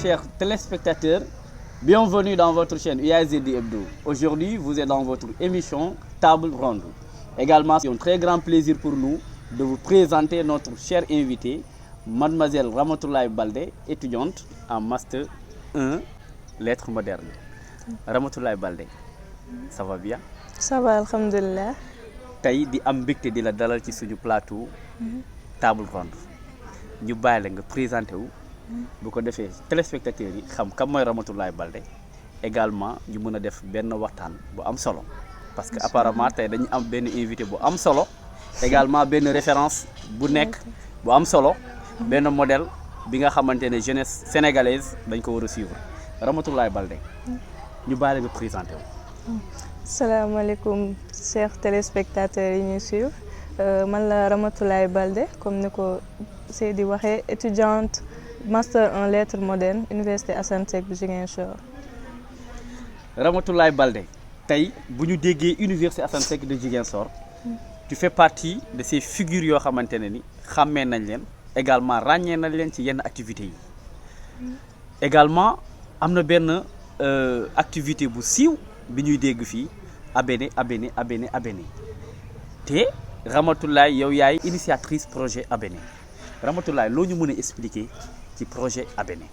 chers téléspectateurs. Bienvenue dans votre chaîne UAZD Hebdo. Aujourd'hui, vous êtes dans votre émission Table Ronde. Également, c'est un très grand plaisir pour nous de vous présenter notre chère invitée, Mademoiselle Ramatoulaye Baldé, étudiante en Master 1 Lettres modernes. Ramatoulaye Baldé, ça va bien? Ça va, alhamdulillah. Tey di am mbégte di la dalal ci suñu plateau Table Ronde. Ñu bàyyi la nga présenté wu. Bu ko defee téléspectateurs yi xam kam mooy Ramatoulaye Baldé également ñu mën a def benn waxtaan bu am solo parce que apparemment tey dañu am benn invité bu am solo également benn référence bu nekk bu am solo benn modèle bi nga xamante ne jeunesse sénégalaise dañ ko war a suivre Ramatoulaye Baldé ñu bàyyi la nga présenté wu. Salaamaaleykum chers téléspectateurs yi ñuy suivre man la Ramatoulaye Baldé comme ni ko Seydi waxee étudiante Master en lettres modernes Université Assane Seck bu Ziguinchor. Ramatoulaye Baldé tey bu ñu déggee Université Assane Seck de Ziguinchor tu fais partie de ces figures yoo xamante ne ni xàmmee nañ leen également ràññee nañ leen ci yenn activités yi également am na benn activité bu siiw bi ñuy dégg fii Abéné te Ramatoulaye yow yaay initiatrice projet Abéné Ramatoulaye loo ñu mën a expliquer ci projet Abéné.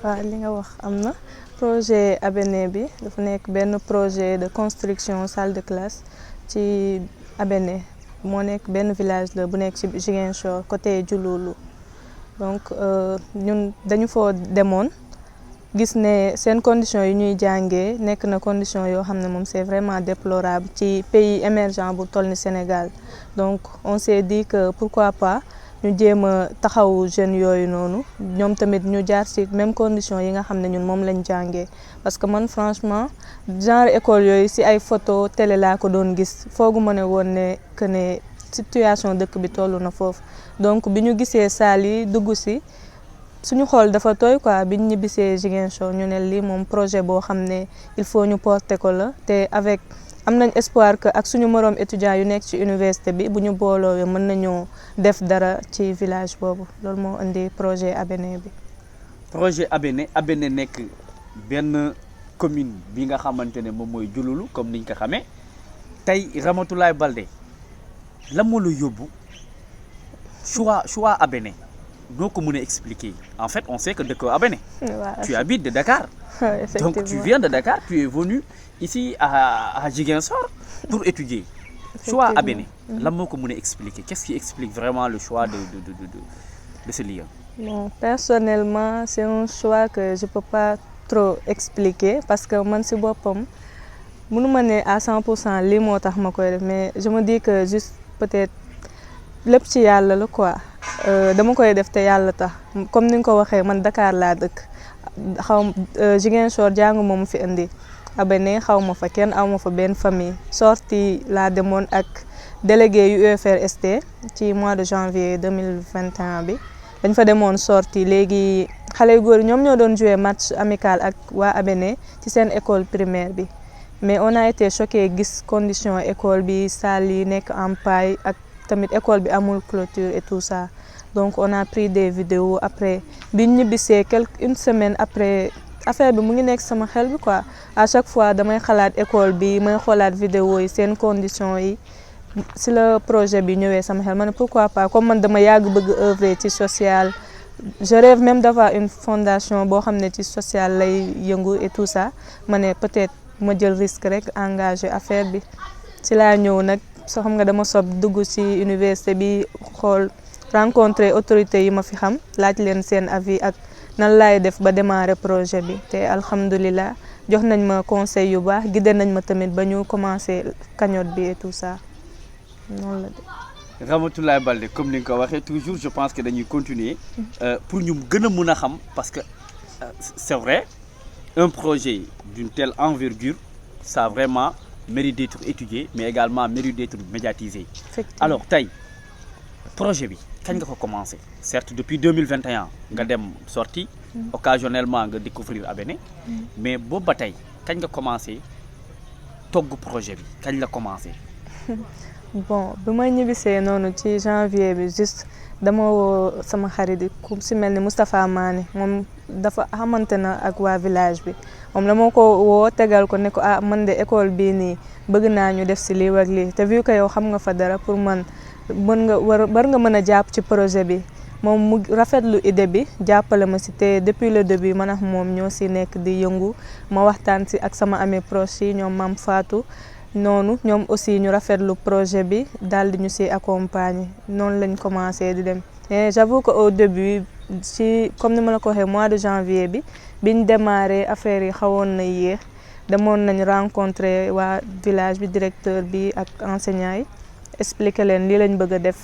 waaw li nga wax am na projet Abéné bi dafa nekk benn projet de construction salle de classe ci Abéné moo nekk benn village la bu nekk ci Ziguinchor côté Diouloulou donc ñun dañu foo demoon gis ne seen condition yi ñuy jàngee nekk na condition yoo xam ne moom c'est vraiment déplorable ci pays émergent bu toll ni Sénégal donc on s'est dit que pourquoi pas ñu jéem a taxawu jeunes yooyu noonu ñoom tamit ñu jaar ci même condition yi nga xam ne ñun moom lañ jàngee parce que man franchement genre école yooyu ci ay photo télé laa ko doon gis foogu ma ne woon ne que ne situation dëkk bi toll na foofu donc bi ñu gisee salle yi dugg ci suñu xool dafa tooy quoi bi ñu ñibbisee Ziguinchor ñu ne lii moom projet boo xam ne il faut ñu porter ko la te avec am nañ espoir que ak suñu moroom étudiants yu nekk ci université bi bu ñu booloo mën nañoo def dara ci village boobu loolu moo indi projet Abéné bi. projet Abéné nekk benn commune bi nga xamante ne moom mooy Diouloulou comme niñ ko xamee tey Ramatoulaye Baldé la moo la yóbbu choix Abéné noo ko mën a expliquer en fait on sait que dëkk Abéné. Tu habites de Dakar. Donc tu viens de Dakar, tu es venu ici à Ziguinchor pour étudier. Choix Abéné, lan moo ko mën a expliquer? Qu'est-ce qui explique vraiment le choix de ce lieu? Bon, personnellement, c'est un choix que je peux pas trop expliquer parce que man si boppam mënuma ne à 100% lii moo tax ma koy def mais je me dis que juste peut-être lépp ci yàlla la quoi dama koy def te yàlla tax comme ni nga ko waxee man Dakar laa dëkk. Ziguinchor jàngu moomu fi indi Abéné xaw ma fa kenn aw ma fa benn famille sortie laa demoon ak délégué yu UFRST ci mois de janvier 2021 bi dañ fa demoon sortie léegi xale yu góor ñoom ñoo doon jouer match amical ak waa Abéné ci seen école primaire bi mais on a été choqué gis condition école bi salle yi nekk en paille ak tamit école bi amul clôture et tout ça. Donc on a pris des vidéos après bi ñu ñibbisee une semaine après affaire bi mu ngi nekk sama xel bi quoi à chaque fois damay xalaat école bi may xoolaat vidéo yi seen conditions yi si le projet bi ñëwee sama xel ma ne pourquoi pas comme man dama yàgg bëgg œuvrer ci social je rêve même d'avoir une fondation boo xam ne ci social lay yëngu et tout ça ma ne peut-être ma jël risque rek engagé affaire bi si laa ñëw nag soo xam nga dama sob dugg ci université bi xool rencontrer autorités yi ma fi xam laaj leen seen avis ak nan laay def ba démarrer projet bi te alhamdulilah jox nañ ma conseil yu baax guidé nañ ma tamit ba ñu commencer cagnotte bi et tout ça noonu la de. Ramatoulaye Baldé comme ni nga ko waxee toujours je pense que dañuy continuer pour ñu gën a mën a xam parce que c'est vrai un projet d'une telle envergure ça vraiment mérite d'être étudié mais également mérite d'être médiatisé. Alors tey projet bi kañ nga ko commencé certes depuis 2021 nga dem sorti occasionnellement nga découvrir Abéné mais boobu ba tey kañ nga commencé togg projet bi kañ la commencé. bon bi ma ñibbisee noonu ci janvier bi juste dama woo sama xarit yi ku si mel ni Moustapha Mané moom dafa xamante na ak waa village bi moom dama ko woo tegal ko ne ko ah man de école bii nii bëgg naa ñu def si lii ak lii te vu que yow xam nga fa dara pour man war nga mën a jàpp ci projet bi moom mu rafetlu idée bi jàppale ma si te depuis le début man ak moom ñoo si nekk di yëngu ma waxtaan si ak sama amee proche yi ñoom Mame Fatou noonu ñoom aussi ñu rafetlu projet bi daal di ñu si accompagner noonu lañ commencé di dem mais j'avoue que au début ci comme ni ma la ko waxee mois de janvier bi biñ démarré affaire yi xawoon na yéex demoon nañ rencontrer waa village bi directeur bi ak enseignants yi expliquer leen lii lañ bëgg a def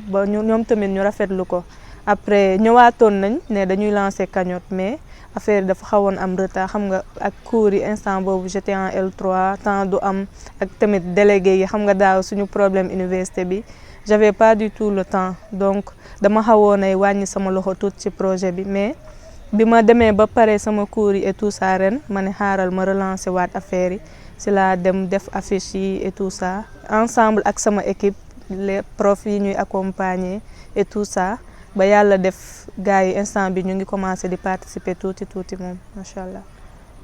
ba ñoom tamit ñu rafetlu ko après ñëwaatoon nañ ne dañuy lancer cagnotte mais affaire dafa xawoon am retard xam nga ak cours yi instant boobu j'étais en L3 temps du am ak tamit délégué yi xam nga daaw suñu problème université bi j'avais pas du tout le temps donc dama xawoon ay wàññi sama loxo tuut ci projet bi mais bi ma demee ba pare sama cours yi et tout ça ren ma ne xaaral ma relancer waat affaire yi si laa dem def affiche yi et tout ça ensemble ak sama équipe les profs yi ñuy accompagner et tout ça ba yàlla def gars yi instant bi ñu ngi commencé di participer tuuti moom macha allah.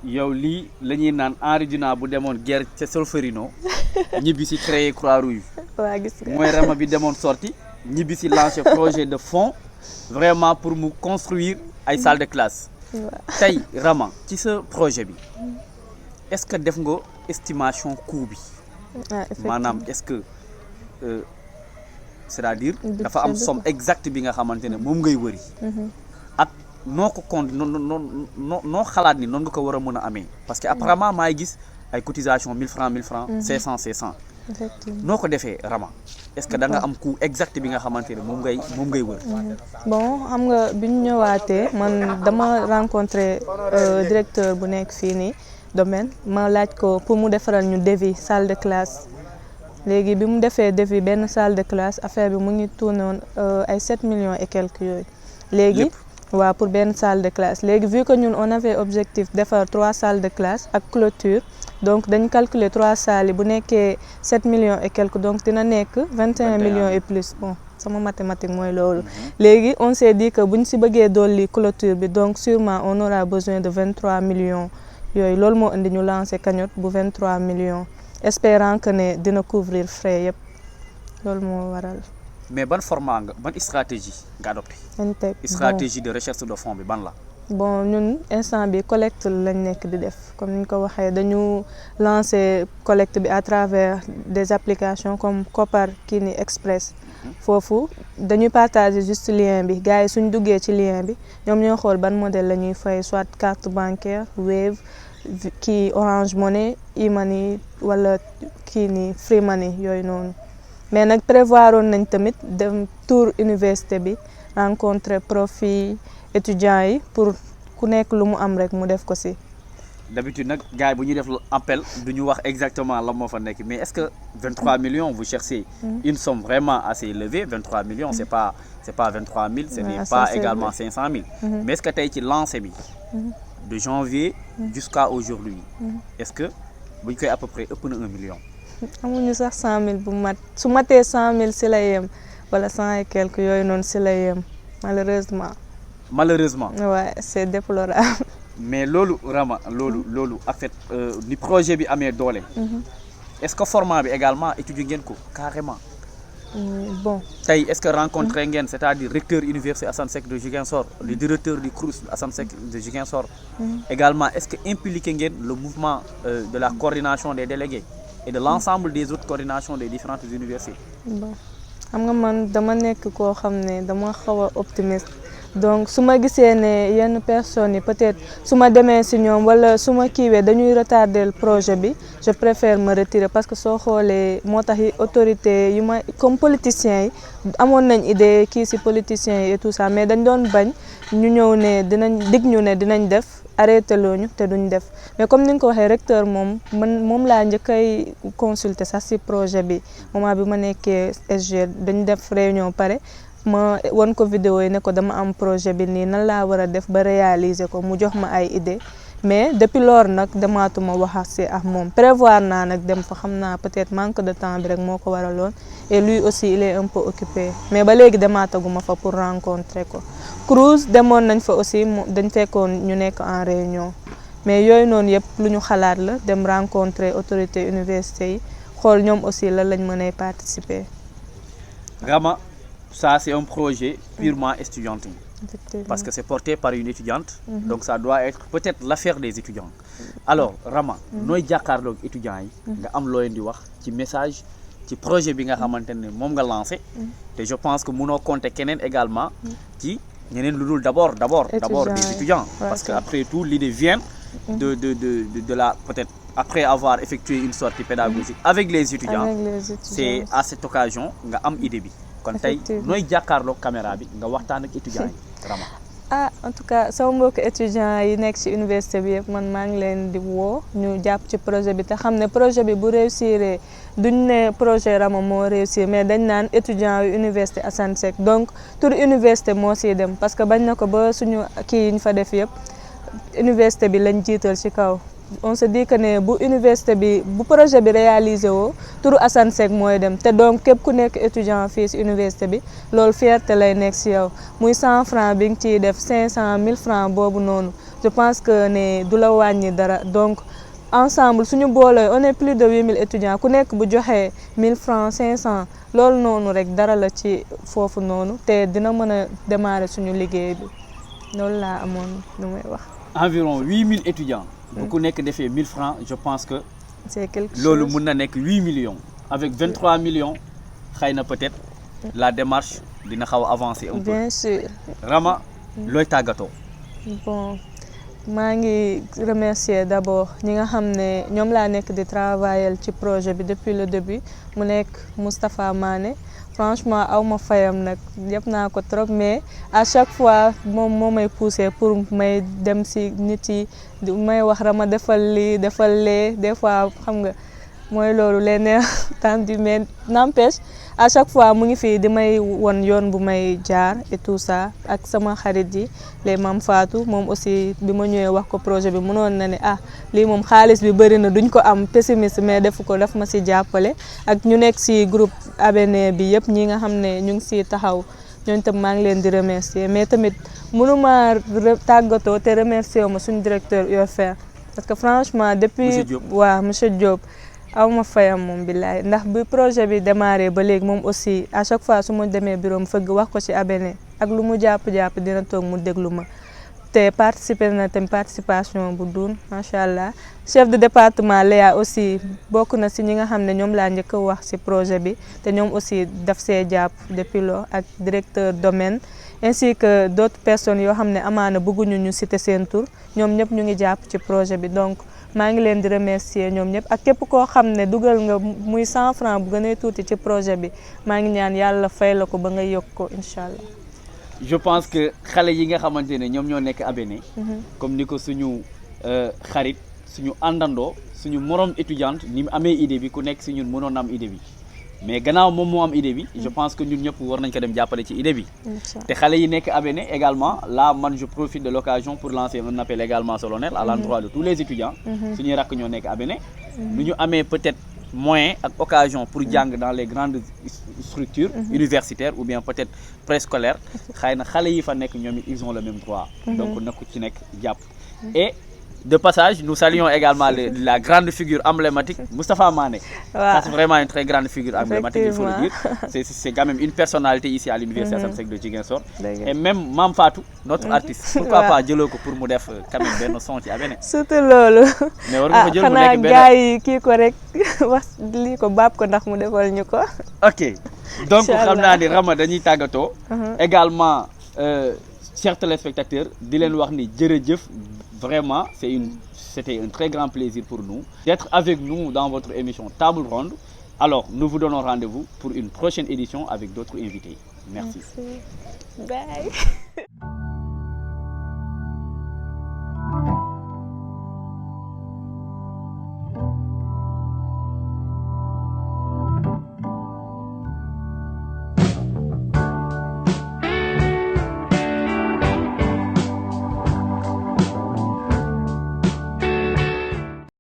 yow lii la ñuy naan Henri Dunant bu demoon guerre ca Solferino ñibbi si créer Croix-Rouge. waa gis nga mooy Rama bi demoon sorti ñibbi si lancer projet de fonds vraiment pour mu construire ay salle de classe. tey Rama ci sa projet bi est-ce que def nga estimation coût bi. maanaam est-ce que c'est-à-dire dafa am somme exacte bi nga xamante ne moom ngay wëri. ak noo ko compte noo xalaat ni noonu nga ko war a mën a amee. parce que apparemment maay gis ay cotisation 1000 francs 1000 francs. 500. effectivement noo ko defee Rama. est-ce que da nga am coût exact bi nga xamante ne moom ngay wër. bon xam nga bi ñu ñëwaatee man dama rencontré directeur bu nekk fii nii domaine ma laaj ko pour mu defaral ñu devis salle de classe. léegi bi mu defee devis benn salle de classe affaire bi mu ngi tourné woon ay 7 millions et quelques yooyu. léegi waaw pour benn salle de classe léegi vu que ñun on avait objectif defar 3 salles de classe ak clôture donc dañ calculer 3 salles yi bu nekkee 7 millions et quelques donc dina nekk 21 millions et plus bon sama mathématique mooy loolu. léegi on s'est dit que buñ si bëggee dolli clôture bi donc sûrement on aura besoin de 23 millions yooyu loolu moo indi ñu lancer cagnotte bu 23 millions. espérant que ne dina couvrir frais yëpp loolu moo waral. mais ban format nga ban stratégie nga adopté. stratégie de recherche de fonds bi ban la. bon ñun instant bi collecte lañ nekk di def comme ni ñu ko waxee dañu lancer collecte bi à travers des applications comme Kopar Kini Express. foofu dañuy partager juste lien bi gars yi suñ duggee ci lien bi ñoom ñoo xool ban modèle la ñuy fay soit carte bancaire Wave. kii Orange Money e-money wala kii nii Free Money yooyu noonu mais nag prévoir woon nañ tamit dem tour université bi rencontrer profs étudiants yi pour ku nekk lu mu am rek mu def ko si. d'habitude nag gars yi bu ñuy def appel du ñu wax exactement la moo fa nekk mais est-ce que 23 millions vous cherchez une somme vraiment assez élevée 23 millions c'est pas 23 000 ce n'est pas également 500 000 mais est-ce que tey ci lancé bi de janvier jusqu'à aujourd'hui est-ce que buñ koy à peu près ëpp na 1 million. amuñu sax 100 000 bu mat su matee 100 000 si la yem wala 100 et quelques yooyu noonu si la yem malheureusement. ouais c'est déplorable. mais loolu Rama loolu en fait ni projet bi amee doole. est-ce que format bi également étudier ngeen ko carrément. bon tey est-ce que rencontré ngeen c'est-à-dire recteur université Assane Seck de Ziguinchor le directeur du CROUS Assane Seck de Ziguinchor. également est-ce que impliqué ngeen le mouvement de la coordination des délégués et de l'ensemble des autres coordinations des différentes universités. bon xam nga man dama nekk koo xam ne dama xaw a optimiste donc su ma gisee ne yenn personnes yi peut-être su ma demee si ñoom wala su ma kiiwee dañuy retarder le projet bi je préfère me retirer parce que soo xoolee moo tax autorité yu ma comme politiciens yi amoon nañ idée kii si politiciens yi et tout ça mais dañ doon bañ ñu ñëw ne dinañ def arrêté looñu te duñ def mais comme ni nga ko waxee recteur moom laa njëkkay consulter sax si projet bi moment bi ma nekkee SG dañ def réunion pare ma won ko vidéo yi ne ko dama am projet bi nii nan laa war a def ba réaliser ko mu jox ma ay idée mais depuis lors nag demaatuma wax si ak moom prévoir naa nag dem fa xam naa peut-être manque de temps bi rek moo ko waraloon et lui aussi il est un peu occupé mais ba léegi demaataguma fa pour rencontrer ko. Cruz demoon nañ fa aussi dañ fekkoon ñu nekk en réunion mais yooyu noonu yëpp lu ñu xalaat la dem rencontrer autorité université yi xool ñoom aussi lan lañ mën a participer. Rama, ça c'est un projet purement étudiantin. Parce que c'est porté par une étudiante, donc ça doit être peut-être l'affaire des étudiants. Alors Rama, nooy jàkkaarloog étudiants yi nga am loo leen di wax ci message ci projet bi nga xamante ne moom nga lancé te je pense que mënoo compter keneen également ci ñeneen lu dul d'abord des étudiants parce que après tout l'idée vient de la peut-être après avoir effectué une sortie pédagogique avec les étudiants. C'est à cette occasion nga am idée bi kon tey nooy jàkkaarloog caméra bi nga waxtaan ak étudiants yi Rama. Ah en tout cas sama mbokk étudiants yi nekk ci université bi yëpp man maa ngi leen di woo ñu jàpp ci projet bi te xam ne projet bi bu réussir duñ ne projet Rama moo réussir mais dañ naan étudiants yu université Assane Seck donc tur université moo siy dem parce que bañ na ko ba suñu kii yi ñu fa def yëpp université bi lañ jiital ci kaw. On se dit que ne bu université bi bu projet bi réalisé woo turu Assane Seck mooy dem te donc képp ku nekk étudiant fii ci université bi loolu fierté lay nekk ci yow muy 100 francs bi nga ciy def 500 1000 francs boobu noonu je pense que ne du la wàññi dara donc ensemble suñu boolee on est plus de 8000 étudiants ku nekk bu joxee 1000 francs 500 loolu noonu rek dara la ci foofu noonu te dina mën a démarrer suñu liggéey bi loolu laa amoon lu may wax. Environ 8000 étudiants. bu ku nekk defee 1000 francs je pense que. c'est quelque chose loolu mun na nekk 8 millions. avec 23 millions xëy na peut-être la démarche dina xaw a avancer un peu. bien sûr. Rama looy tàggatoo. bon maa ngi remercier d'abord ñi nga xam ne ñoom laa nekk di travailler ci projet bi depuis le début mu nekk Moustapha Mané. Franchement aw ma fayam nag yëpp naa ko trop mais à chaque fois moom moo may pousser pour may dem ci nit yi may wax Rama defal lii defal lee des fois xam nga mooy loolu les nerfs tendus mais n'empêche à chaque fois mu ngi fii di may won yoon bu may jaar et tout ça ak sama xarit yi les Mam Fatou moom aussi bi ma ñëwee wax ko projet bi mënoon na ne ah lii moom xaalis bi bëri na duñ ko am pessimiste mais defu ko daf ma ci jàppale ak ñu nekk ci groupe abonné bi yëpp ñi nga xam ne ñu ngi ci taxaw ñooñu tam maa ngi leen di remercier mais tamit mënuma tàggatoo te remercier ma suñu directeur UFR parce que franchement depuis monsieur Diop aw ma fayam moom billaay ndax bi projet bi démarré ba léegi moom aussi à chaque fois su ma demee bureau mu fëgg wax ko ci abonné ak lu mu jàpp-jàpp dina toog mu déglu ma te participer na tam participation bu duun macha allah chef de département Léa aussi bokk na ci ñi nga xam ne ñoom laa njëkk a wax ci projet bi te ñoom aussi daf see jàpp depuis lors ak directeur domaine ainsi que d'autres personnes yoo xam ne amaana bëgguñu ñu citer seen tur ñoom ñëpp ñu ngi jàpp ci projet bi donc maa ngi leen di remercier ñoom ñëpp ak képp koo xam ne dugal nga muy 100 francs bu gën a tuuti ci projet bi maa ngi ñaan yàlla fay la ko ba nga yokk ko incha allah. je pense que xale yi nga xamante ne ñoom ñoo nekk abonné comme ni ko suñu xarit suñu àndandoo suñu morom étudiante ni mu amee idée bi ku nekk si ñun mënoon am idée bi mais gannaaw moom moo am idée bi je pense que ñun ñëpp war nañ ko dem jàppale ci idée bi te xale yi nekk abonné également là man je profite de l'occasion pour lancer un appel également solennel à l'endroit de tous les étudiants suñuy rakk ñoo nekk abonné lu ñu amee peut-être moyen ak occasion pour jàng dans les grandes structures universitaires ou bien peut-être préscolaires xëy na xale yi fa nekk ñoom it ils ont le même droit donc na ko ci nekk jàpp et de passage nous saluons également la grande figure emblématique Moustapha Mané. Ça c'est vraiment une très grande figure emblématique, il faut le dire. C'est quand même une personnalité ici à l'université Assane Seck de Ziguinchor. Et même Mam Fatou, notre artiste, pourquoi pas jëloo ko pour mu def quand même benn son ci abonné. surtout loolu. mais war nga ko jël mu nekk benn gars yi kii ko rek wax lii ko baab ko ndax mu defal ñu ko. ok donc xam naa ni Rama dañuy tàggatoo. également chers téléspectateurs di leen wax ni jërëjëf. Vraiment, c'était un très grand plaisir pour nous d'être avec nous dans votre émission Table Ronde. Alors, nous vous donnons rendez-vous pour une prochaine édition avec d'autres invités. Merci. Bye.